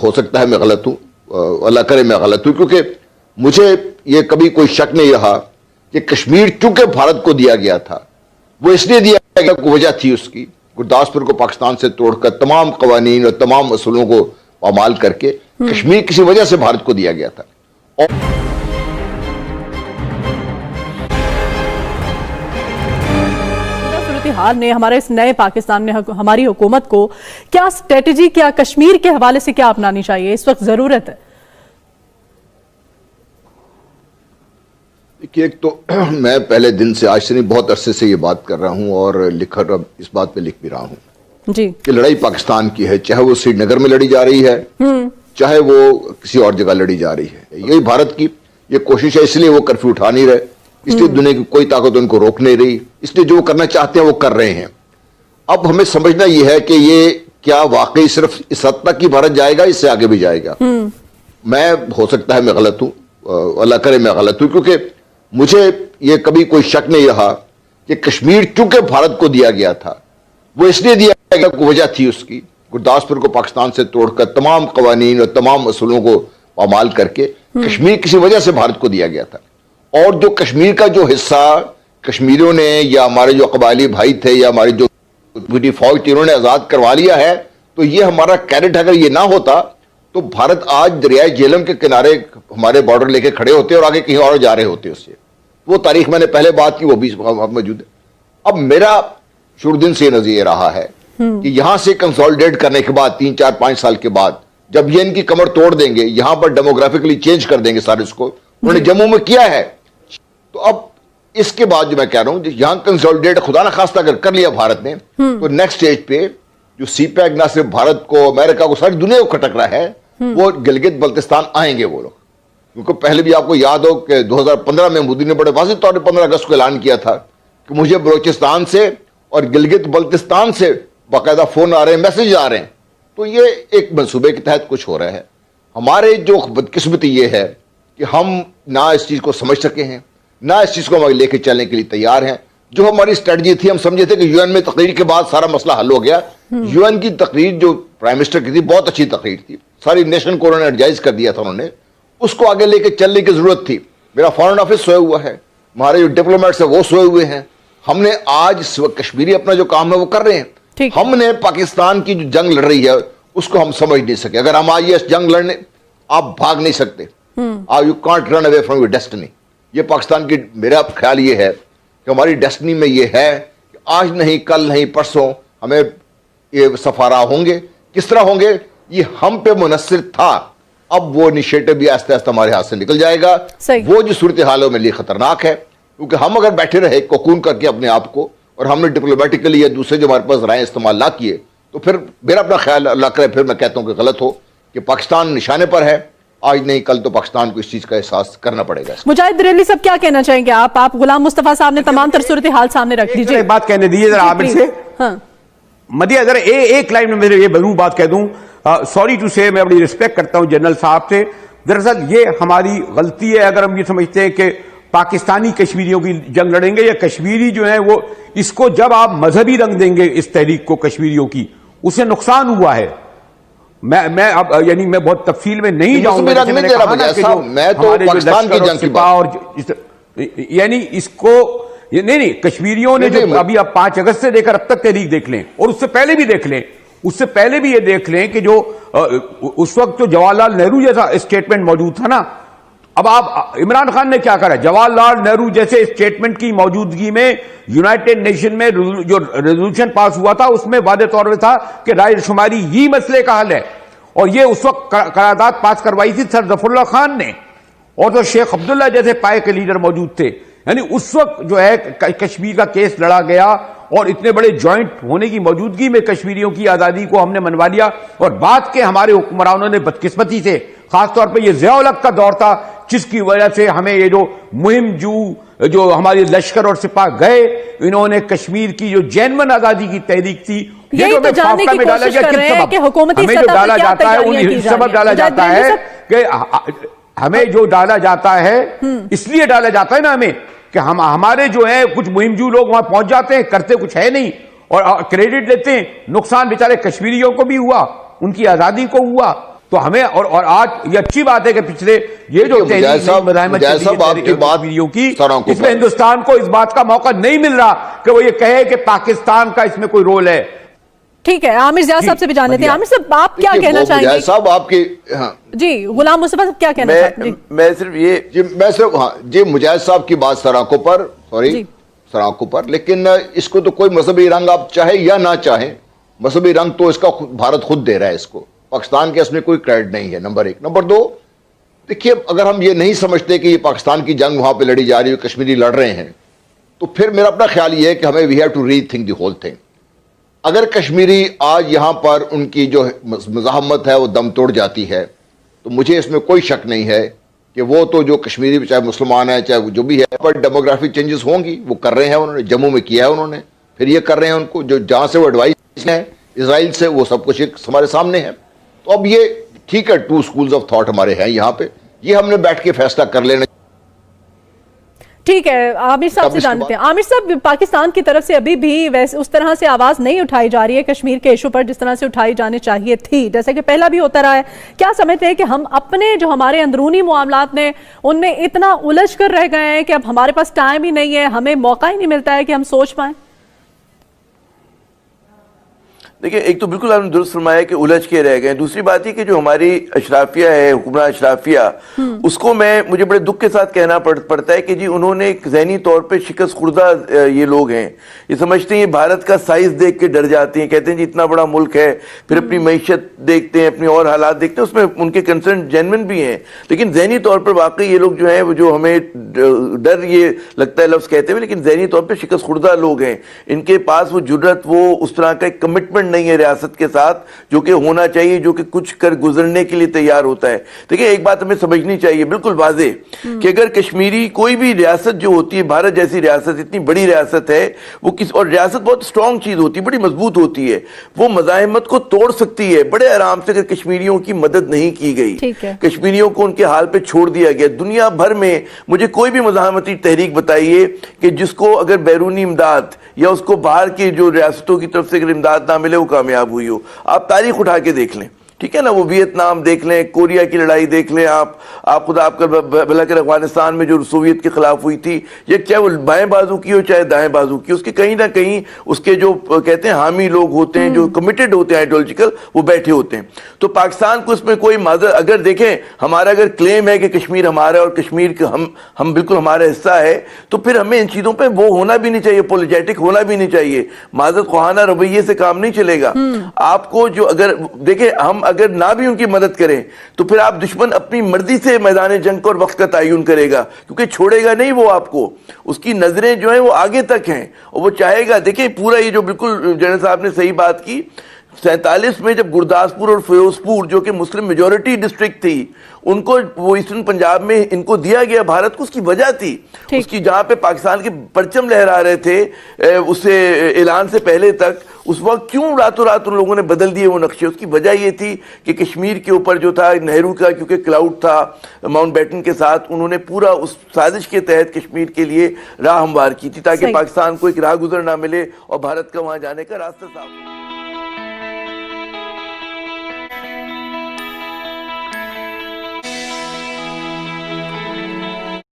हो सकता है मैं गलत हूं, अल्लाह करे मैं गलत हूं, क्योंकि मुझे ये कभी कोई शक नहीं रहा कि कश्मीर चूंकि भारत को दिया गया था, वो इसलिए दिया गया, वजह थी उसकी, गुरदासपुर को पाकिस्तान से तोड़कर तमाम कवानीन और तमाम असूलों को पामाल करके कश्मीर किसी वजह से भारत को दिया गया था। और हाल ने हमारे इस नए पाकिस्तान में हमारी हुकूमत को क्या स्ट्रेटेजी, क्या कश्मीर के हवाले से क्या अपनानी चाहिए, इस वक्त जरूरत है? देखिए, एक तो मैं पहले दिन से, आज से नहीं, बहुत अरसे से ये बात कर रहा हूं और लिखकर अब इस बात पे लिख भी रहा हूं जी कि लड़ाई पाकिस्तान की है, चाहे वो श्रीनगर में लड़ी जा रही है, चाहे वो किसी और जगह लड़ी जा रही है। यही भारत की ये कोशिश है, इसलिए वो कर्फ्यू उठा नहीं रहे, इसलिए दुनिया की कोई ताकत उनको रोक नहीं रही, इसलिए जो करना चाहते हैं वो कर रहे हैं। अब हमें समझना यह है कि ये क्या वाकई सिर्फ इस हद तक ही भारत जाएगा, इससे आगे भी जाएगा। मैं, हो सकता है मैं गलत हूं, अल्लाह करे मैं गलत हूं, क्योंकि मुझे ये कभी कोई शक नहीं रहा कि कश्मीर चूंकि भारत को दिया गया था, वो इसलिए दिया गया, वजह थी उसकी, गुरदासपुर को पाकिस्तान से तोड़कर तमाम कवानीन और तमाम असूलों को पामाल करके कश्मीर किसी वजह से भारत को दिया गया था। और जो कश्मीर का जो हिस्सा कश्मीरियों ने या हमारे जो कबायली भाई थे या हमारी जो फौज थी, उन्होंने आजाद करवा लिया है, तो ये हमारा कैरेट अगर ये ना होता तो भारत आज दरियाए झेलम के किनारे हमारे बॉर्डर लेके खड़े होते और आगे कहीं और जा रहे होते उससे। वो तारीख मैंने पहले बात की, वो भी मौजूद है। अब मेरा शुरू दिन से नजरिया रहा है कि यहां से कंसोलिडेट करने के बाद 3, 4, 5 साल के बाद जब ये इनकी कमर तोड़ देंगे, यहां पर डेमोग्राफिकली चेंज कर देंगे सारे उसको, उन्होंने जम्मू में किया है, तो अब इसके बाद जो मैं कह रहा हूं, यहां कंसोलिडेट खुदा ना खास्ता अगर कर लिया भारत ने, तो नेक्स्ट स्टेज पे जो सीपैक ना सिर्फ भारत को, अमेरिका को, सारी दुनिया को खटक रहा है, वो गिलगित बल्तिस्तान आएंगे वो लोग। क्योंकि पहले भी आपको याद हो कि 2015 में मोदी ने बड़े वाज़ेह तौर पर 15 अगस्त को ऐलान किया था कि मुझे बलोचिस्तान से और गिलगित बल्तिस्तान से बाकायदा फोन आ रहे हैं, मैसेज आ रहे हैं। तो ये एक मंसूबे के तहत कुछ हो रहा है। हमारे जो बदकिस्मती ये है कि हम ना इस चीज को समझ सके हैं, ना इस चीज को हम लेके चलने के लिए तैयार हैं। जो हमारी स्ट्रेटजी थी, हम समझे थे कि यूएन में तकरीर के बाद सारा मसला हल हो गया। यूएन की तकरीर जो प्राइम मिनिस्टर की थी, बहुत अच्छी तकरीर थी, सारी नेशन को उन्होंने एडजाइज कर दिया था, उन्होंने उसको आगे लेके चलने की जरूरत थी। मेरा फॉरेन ऑफिस सोया हुआ है, हमारे जो डिप्लोमेट्स है वो सोए हुए हैं। हमने आज कश्मीरी अपना जो काम है वो कर रहे हैं। हमने पाकिस्तान की जो जंग लड़ रही है उसको हम समझ नहीं सके। अगर हम आज ये जंग लड़ने, आप भाग नहीं सकते, you can't run away from your destiny. ये पाकिस्तान की, मेरा ख्याल ये है कि हमारी डेस्टिनी में ये है कि आज नहीं, कल नहीं, परसों हमें ये सफारा होंगे। किस तरह होंगे, ये हम पे मुनस्सिर था। अब वो इनिशिएटिव भी आस्ते आस्ते हमारे हाथ से निकल जाएगा। वो जो सूरत हाल है मेरे लिए खतरनाक है, क्योंकि हम अगर बैठे रहे कोकून करके अपने आप को, और हमने डिप्लोमेटिकली या दूसरे जो हमारे पास राय इस्तेमाल ना किए, तो फिर मेरा अपना ख्याल, अल्लाह करे फिर मैं कहता हूं कि गलत हो, कि पाकिस्तान निशाने पर है। आज नहीं कल तो पाकिस्तान को इस चीज का एहसास करना पड़ेगा। मुजाहिद बरेली साहब क्या कहना चाहेंगे आप गुलाम मुस्तफा साहब ने तमाम तर सूरत हाल सामने रख दीजिए। एक बात कहने दीजिए जरा आमिर से। हाँ। मदिया जरा एक लाइन में मेरे ये जरूर बात कह दूं, सॉरी टू से, मैं बड़ी रिस्पेक्ट करता हूं जनरल साहब से। दरअसल ये हमारी गलती है अगर हम ये समझते हैं कि पाकिस्तानी कश्मीरियों की जंग लड़ेंगे, या कश्मीरी जो है वो, इसको जब आप मजहबी रंग देंगे इस तहरीक को कश्मीरियों की, उससे नुकसान हुआ है। मैं अब यानी मैं बहुत तफसील में नहीं जाऊंगा, मैं तो पाकिस्तान की जंग की बात, यानी इसको नहीं कश्मीरियों ने जो अभी आप 5 अगस्त से लेकर अब तक तहरीक देख लें, और उससे पहले भी देख लें, उससे पहले भी ये देख लें कि जो उस वक्त तो जवाहरलाल नेहरू जैसा स्टेटमेंट मौजूद था ना। अब आप इमरान खान ने क्या करा, जवाहरलाल नेहरू जैसे स्टेटमेंट की मौजूदगी में यूनाइटेड नेशन में जो रेजोल्यूशन पास हुआ था उसमें वादे तौर पर था कि रायशुमारी ही मसले का हल है, और ये उस वक्त करारदाद पास करवाई थी सर जफरुल्लाह खान ने, और तो शेख अब्दुल्ला जैसे पाए के लीडर मौजूद थे। यानी उस वक्त जो है कश्मीर का केस लड़ा गया, और इतने बड़े जॉइंट होने की मौजूदगी में कश्मीरियों की आजादी को हमने मनवा लिया। और बाद के हमारे हुक्मरानों ने बदकिस्मती से, खासतौर पर यह ज़िया-उल-हक का दौर था जिसकी वजह से हमें ये जो मुहिम जो हमारे लश्कर और सिपाह गए, इन्होंने कश्मीर की जो जेन्युइन आजादी की तहरीक थी, ये जो फाफका में डाला गया, किस सबब हमें जो डाला जाता है, उन सबब डाला जाता है कि हमें जो डाला जाता है, इसलिए डाला जाता है ना हमें कि हमारे जो है कुछ मुहिमजू लोग वहां पहुंच जाते हैं, करते कुछ है नहीं और क्रेडिट लेते हैं। नुकसान बेचारे कश्मीरियों को भी हुआ, उनकी आजादी को हुआ। तो हमें और आज ये अच्छी बात है कि पिछले ये जो मुजाहिद साहब आपकी बात की सराहना इसमें हिंदुस्तान को इस बात का मौका नहीं मिल रहा कि वो ये कहे कि पाकिस्तान का इसमें कोई रोल है। ठीक है, आमिर ज़िया साहब से भी जान लेते हैं। आमिर साहब, आप क्या कहना चाहेंगे? साहब आपके जी, गुलाम मुस्तफा साहब क्या कहना चाहते हैं? मैं सिर्फ मुजाहिद साहब की बात सराखों पर, सराखों पर, लेकिन इसको तो कोई मजहबी रंग आप चाहे या ना चाहे, मजहबी रंग तो इसका भारत खुद दे रहा है इसको, पाकिस्तान के इसमें कोई क्रेडिट नहीं है, नंबर एक। नंबर दो, देखिए अगर हम ये नहीं समझते कि ये पाकिस्तान की जंग वहां पे लड़ी जा रही है, कश्मीरी लड़ रहे हैं, तो फिर मेरा अपना ख्याल ये है कि हमें we have to rethink the whole thing. अगर कश्मीरी आज यहां पर उनकी जो मज़ाहमत है वो दम तोड़ जाती है, तो मुझे इसमें कोई शक नहीं है कि वो तो जो कश्मीरी चाहे मुसलमान है चाहे जो भी है, पर डेमोग्राफिक चेंजेस होंगी, वो कर रहे हैं, उन्होंने जम्मू में किया है उन्होंने, फिर ये कर रहे हैं उनको जो जहां से वो एडवाइस है इसराइल से, वो सब कुछ हमारे सामने है। तो अब ये ठीक है, टू स्कूल्स ऑफ थॉट हमारे हैं यहाँ पे, ये हमने बैठ के फैसला कर लेना। ठीक है, आमिर साहब से जान लेते हैं। आमिर साहब, पाकिस्तान की तरफ से अभी भी वैसे उस तरह से आवाज नहीं उठाई जा रही है कश्मीर के इशू पर जिस तरह से उठाई जानी चाहिए थी, जैसे कि पहला भी होता रहा है। क्या समझते हैं कि हम अपने जो हमारे अंदरूनी मामलात ने उनमें इतना उलझ कर रह गए हैं कि अब हमारे पास टाइम ही नहीं है, हमें मौका ही नहीं मिलता है कि हम सोच पाए? देखिए, एक तो बिल्कुल आपने दुरुस्त फरमाया कि उलझ के रह गए। दूसरी बात ये कि जो हमारी अशराफिया है, हुक्मरान अशराफिया, उसको मुझे बड़े दुख के साथ कहना पड़ता है कि जी उन्होंने एक ज़हनी तौर पे शिकस्त खुर्दा ये लोग हैं। ये समझते हैं ये भारत का साइज देख के डर जाते हैं, कहते हैं जी इतना बड़ा मुल्क है, फिर अपनी मईशत देखते हैं, अपनी और हालात देखते हैं, उसमें उनके कंसर्न जेन्युइन भी हैं, लेकिन ज़हनी तौर पर वाकई ये लोग जो हैं वो जो हमें डर ये लगता है लफ्ज़ कहते हुए, लेकिन ज़हनी तौर पर शिकस्त खुर्दा लोग हैं। इनके पास वो जुर्रत, वो उस तरह का एक कमिटमेंट नहीं है रियासत के साथ जो कि होना चाहिए, जो कि कुछ कर गुजरने के लिए तैयार होता है। देखिए, एक बात हमें समझनी चाहिए बिल्कुल वाज़े कि अगर कश्मीरी कोई भी रियासत जो होती है, भारत जैसी रियासत, इतनी बड़ी रियासत है, वो और रियासत बहुत स्ट्रांग चीज होती है, बड़ी मजबूत होती है, वो मज़ाहिमत को तोड़ सकती है बड़े आराम से अगर कश्मीरियों की मदद नहीं की गई, कश्मीरियों को उनके हाल पे छोड़ दिया गया। दुनिया भर में मुझे कोई भी मज़ाहमती तहरीक बताइए कि जिसको अगर बैरूनी इमदाद या उसको बाहर की जो रियासतों की तरफ से अगर इमदाद ना मिले वो कामयाब हुई हो। आप तारीख उठा के देख लें, ठीक है ना, वो वियतनाम देख लें, कोरिया की लड़ाई देख लें, आप खुदा आपका भला कर अफगानिस्तान में जो सोवियत के खिलाफ हुई थी, ये चाहे वो बाएं बाजू की हो चाहे दाएं बाजू की, उसके कहीं ना कहीं उसके जो कहते हैं हामी लोग होते हैं, जो कमिटेड होते हैं आइडियोलॉजिकल, वो बैठे होते हैं। तो पाकिस्तान को इसमें कोई माजर, अगर देखें हमारा अगर क्लेम है कि कश्मीर हमारा और कश्मीर का हम बिल्कुल हमारा हिस्सा है, तो फिर हमें इन चीजों पर वो होना भी नहीं चाहिए, अपोलोजेटिक होना भी नहीं चाहिए, माजरत ख्वाहाना रवैये से काम नहीं चलेगा। आपको जो अगर देखें, हम अगर ना भी उनकी मदद करें तो फिर आप दुश्मन अपनी मर्जी से मैदान जंग और वक्त का तयन करेगा, क्योंकि छोड़ेगा नहीं वो आपको, उसकी नजरें जो है वो आगे तक हैं और वो चाहेगा। देखिए, पूरा ये जो बिल्कुल जनरल साहब ने सही बात की, 47 में जब गुरदासपुर और फिरोजपुर जो कि मुस्लिम मेजॉरिटी डिस्ट्रिक्ट थी, उनको वो ईस्टर्न पंजाब में इनको दिया गया भारत को, उसकी वजह थी उसकी, जहां पे पाकिस्तान के परचम लहरा रहे थे उससे ऐलान से पहले तक, उस वक्त क्यों रातों रात उन लोगों ने बदल दिए वो नक्शे? उसकी वजह ये थी कि कश्मीर के ऊपर जो था नेहरू का क्योंकि क्लाउड था माउंटबेटन के साथ, उन्होंने पूरा उस साजिश के तहत कश्मीर के लिए राह हमवार की थी ताकि पाकिस्तान को एक राह गुजर ना मिले और भारत का वहां जाने का रास्ता साफ।